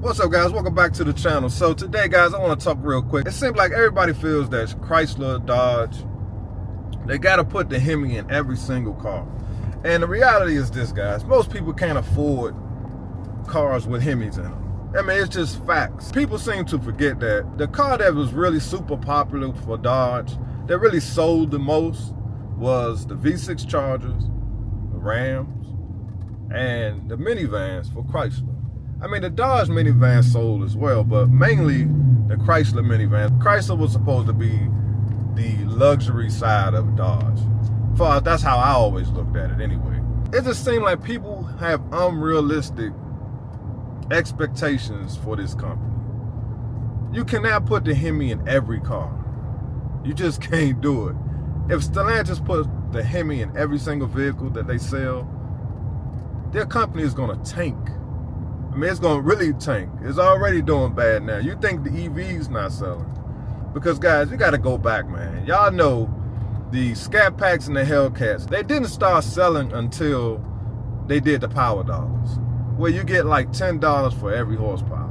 What's up, guys? Welcome back to the channel. So today, guys, I want to talk real quick. It seems like everybody feels that Chrysler, Dodge, they got to put the Hemi in every single car. And the reality is this, guys. Most people can't afford cars with Hemis in them. I mean, it's just facts. People seem to forget that the car that was really super popular for Dodge, that really sold the most, was the V6 Chargers, the Rams, and the minivans for Chrysler. I mean, the Dodge minivan sold as well, but mainly the Chrysler minivan. Chrysler was supposed to be the luxury side of Dodge. That's how I always looked at it anyway. It just seemed like people have unrealistic expectations for this company. You cannot put the Hemi in every car. You just can't do it. If Stellantis put the Hemi in every single vehicle that they sell, their company is going to tank. I mean, it's going to really tank. It's already doing bad now. You think the EV's not selling. Because, guys, you got to go back, man. Y'all know the Scat Packs and the Hellcats, they didn't start selling until they did the Power Dollars, where you get like $10 for every horsepower.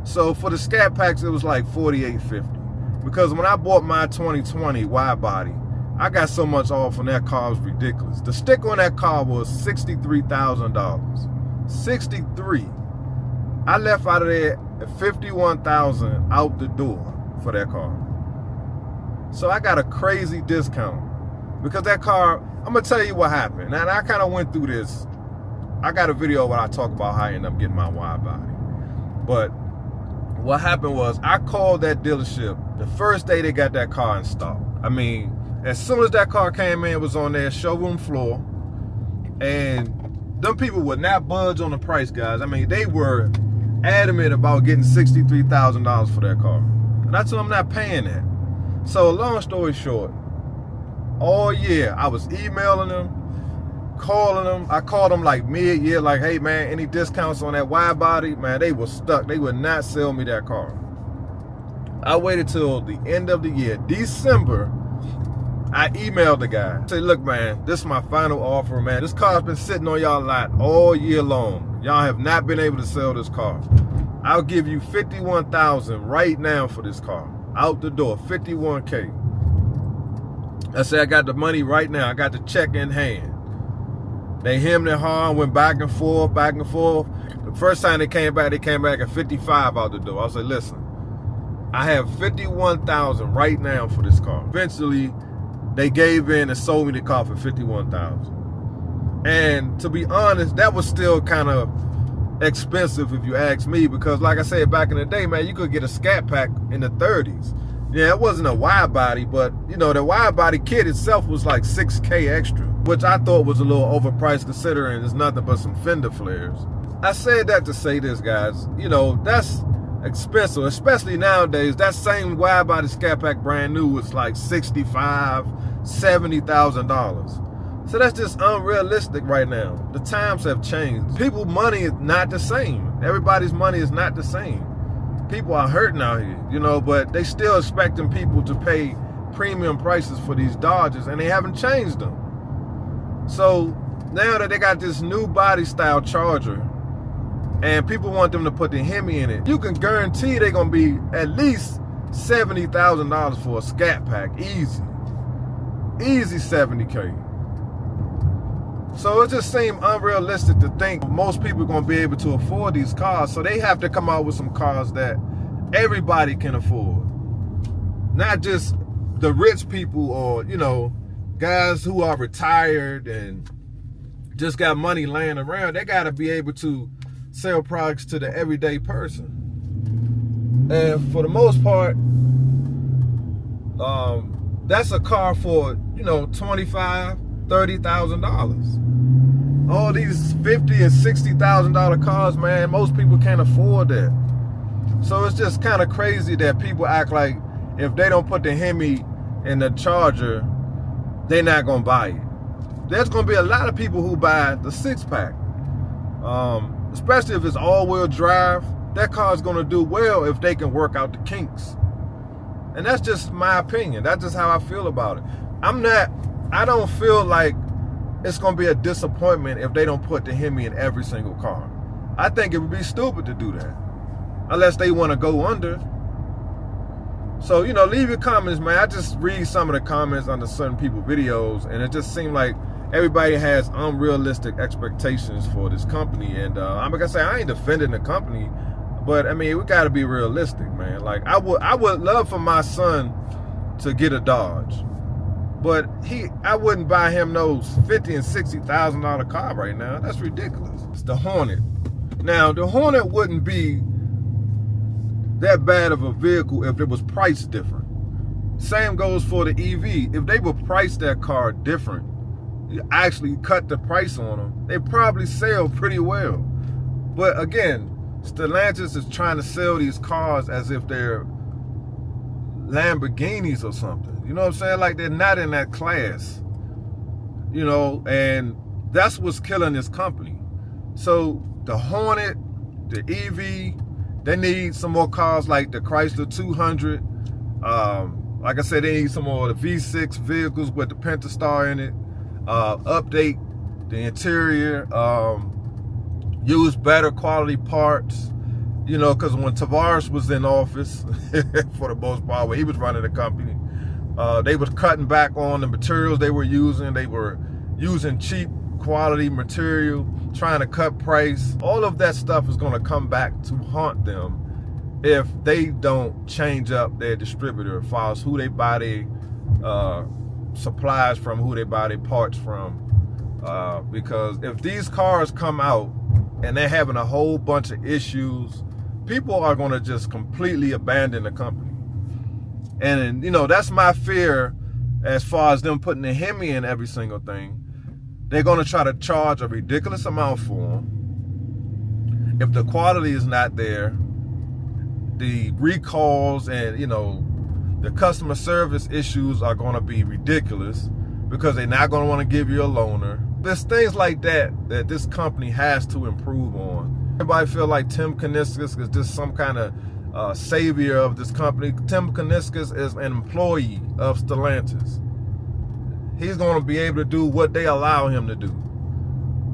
So for the Scat Packs, it was like $48.50. Because when I bought my 2020 wide body, I got so much off on that car, it was ridiculous. The sticker on that car was $63,000. 63. I left out of there at $51,000 out the door for that car. So I got a crazy discount because that car, I'm gonna tell you what happened. And I kind of went through this. I got a video where I talk about how I ended up getting my wide body. But what happened was I called that dealership the first day they got that car installed. I mean, as soon as that car came in, it was on their showroom floor, and them people would not budge on the price, guys. I mean, they were adamant about getting $63,000 for that car. And I told them I'm not paying that. So long story short, all year I was emailing them, calling them. I called them like mid-year, like, hey man, any discounts on that wide body? Man, they were stuck. They would not sell me that car. I waited till the end of the year, December. I emailed the guy. I said, look, man, this is my final offer, man. This car's been sitting on y'all lot all year long. Y'all have not been able to sell this car. I'll give you $51,000 right now for this car. Out the door, $51K. I said, I got the money right now. I got the check in hand. They hemmed and hawed, went back and forth, back and forth. The first time they came back at 55 out the door. I said, listen, I have $51,000 right now for this car. Eventually, they gave in and sold me the car for $51,000. And to be honest, that was still kind of expensive if you ask me, because like I said, back in the day, man, you could get a Scat Pack in the 30s. Yeah, it wasn't a wide body, but you know, the wide body kit itself was like $6K extra, which I thought was a little overpriced considering it's nothing but some fender flares. I said that to say this, guys, you know, that's expensive, especially nowadays. That same wide body Scat Pack brand new was like $70,000. So that's just unrealistic right now. The times have changed. People's money is not the same. Everybody's money is not the same. People are hurting out here, you know, but they still expecting people to pay premium prices for these Dodges, and they haven't changed them. So now that they got this new body style Charger, and people want them to put the Hemi in it, you can guarantee they're gonna be at least $70,000 for a Scat Pack, easy. Easy $70K. So it just seemed unrealistic to think most people are going to be able to afford these cars. So they have to come out with some cars that everybody can afford. Not just the rich people or, you know, guys who are retired and just got money laying around. They got to be able to sell products to the everyday person. And for the most part, that's a car for, you know, $25,000, $30,000. All these $50,000 and $60,000 cars, man, most people can't afford that. So it's just kind of crazy that people act like if they don't put the Hemi in the Charger, they're not gonna buy it. There's gonna be a lot of people who buy the 6-pack, especially if it's all-wheel drive. That car's gonna do well if they can work out the kinks. And that's just my opinion. That's just how I feel about it. I don't feel like it's going to be a disappointment if they don't put the Hemi in every single car. I think it would be stupid to do that, unless they want to go under. So, you know, leave your comments, man. I just read some of the comments under certain people's videos, and it just seemed like everybody has unrealistic expectations for this company. And I'm gonna say, I ain't defending the company, but I mean, we gotta be realistic, man. Like, I would love for my son to get a Dodge, but I wouldn't buy him those $50,000 and $60,000 car right now. That's ridiculous. It's the Hornet. Now, the Hornet wouldn't be that bad of a vehicle if it was priced different. Same goes for the EV. If they would price that car different, you actually cut the price on them, they probably sell pretty well. But again, Stellantis is trying to sell these cars as if they're Lamborghinis or something. You know what I'm saying? Like, they're not in that class. You know, and that's what's killing this company. So the Hornet, the EV, they need some more cars like the Chrysler 200. Like I said, they need some more of the V6 vehicles with the Pentastar in it. Update the interior. Use better quality parts. You know, because when Tavares was in office, for the most part, when he was running the company, they was cutting back on the materials they were using. They were using cheap quality material, trying to cut price. All of that stuff is going to come back to haunt them if they don't change up their distributor as far as who they buy their supplies from, who they buy their parts from. Because if these cars come out and they're having a whole bunch of issues, people are going to just completely abandon the company. And, you know, that's my fear as far as them putting the Hemi in every single thing. They're going to try to charge a ridiculous amount for them. If the quality is not there, the recalls and, you know, the customer service issues are going to be ridiculous because they're not going to want to give you a loaner. There's things like that that this company has to improve on. Everybody feel like Tim Kuniskis is just some kind of savior of this company. Tim Kuniskis is an employee of Stellantis. He's going to be able to do what they allow him to do.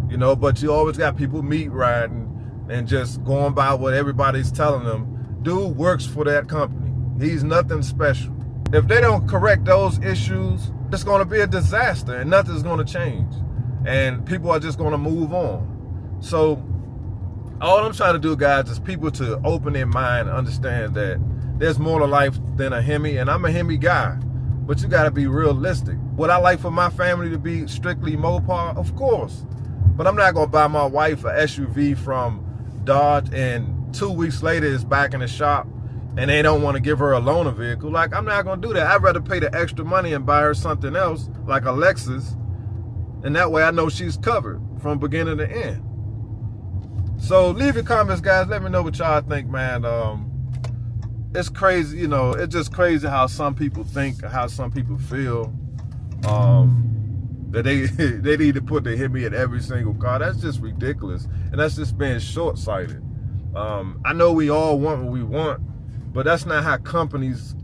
You know, but you always got people meat riding and just going by what everybody's telling them. Dude works for that company. He's nothing special. If they don't correct those issues, it's going to be a disaster and nothing's going to change. And people are just going to move on. So all I'm trying to do, guys, is people to open their mind and understand that there's more to life than a Hemi. And I'm a Hemi guy, but you got to be realistic. Would I like for my family to be strictly Mopar? Of course. But I'm not going to buy my wife an SUV from Dodge and 2 weeks later it's back in the shop and they don't want to give her a loaner vehicle. Like, I'm not going to do that. I'd rather pay the extra money and buy her something else, like a Lexus. And that way I know she's covered from beginning to end. So leave your comments, guys. Let me know what y'all think, man. It's crazy, you know, it's just crazy how some people think, how some people feel. That they need to put the Hemi in every single car. That's just ridiculous. And that's just being short-sighted. I know we all want what we want, but that's not how companies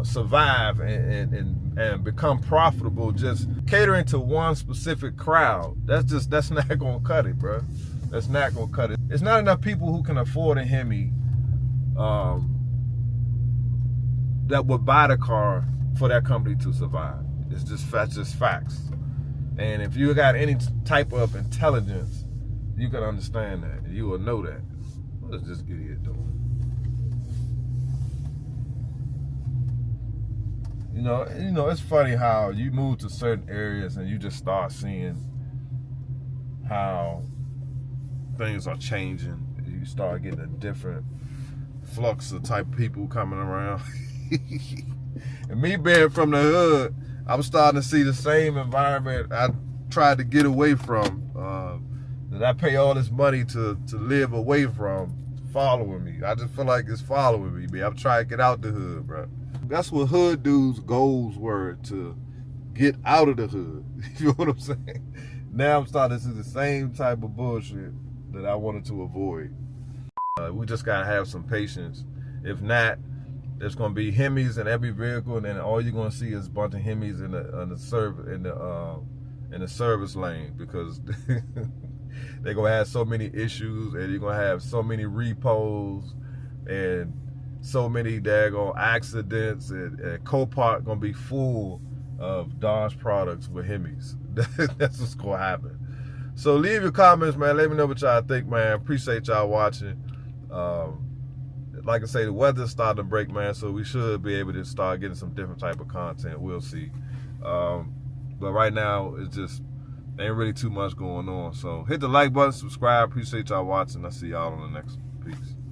survive and become profitable, just catering to one specific crowd. That's not gonna cut it, bro. That's not gonna cut it. It's not enough people who can afford a Hemi that would buy the car for that company to survive. That's just facts. And if you got any type of intelligence, you can understand that. You will know that. What is this idiot doing? You know, it's funny how you move to certain areas and you just start seeing how things are changing. You start getting a different flux of type of people coming around. And me being from the hood, I'm starting to see the same environment I tried to get away from, that I pay all this money to live away from, following me. I just feel like it's following me, man. I'm trying to get out the hood, bro. That's what hood dudes' goals were, to get out of the hood. You know what I'm saying? Now I'm starting to see the same type of bullshit that I wanted to avoid. We just gotta have some patience. If not, there's gonna be Hemis in every vehicle, and then all you're gonna see is a bunch of Hemis in the service lane, because they're gonna have so many issues, and you're gonna have so many repos and so many daggone accidents, and Copart gonna be full of Dodge products with Hemis. That's what's gonna happen. So leave your comments, man. Let me know what y'all think, man. Appreciate y'all watching. Like I say, the weather's starting to break, man, so we should be able to start getting some different type of content. We'll see. But right now, it's just ain't really too much going on. So hit the like button, subscribe. Appreciate y'all watching. I'll see y'all on the next piece.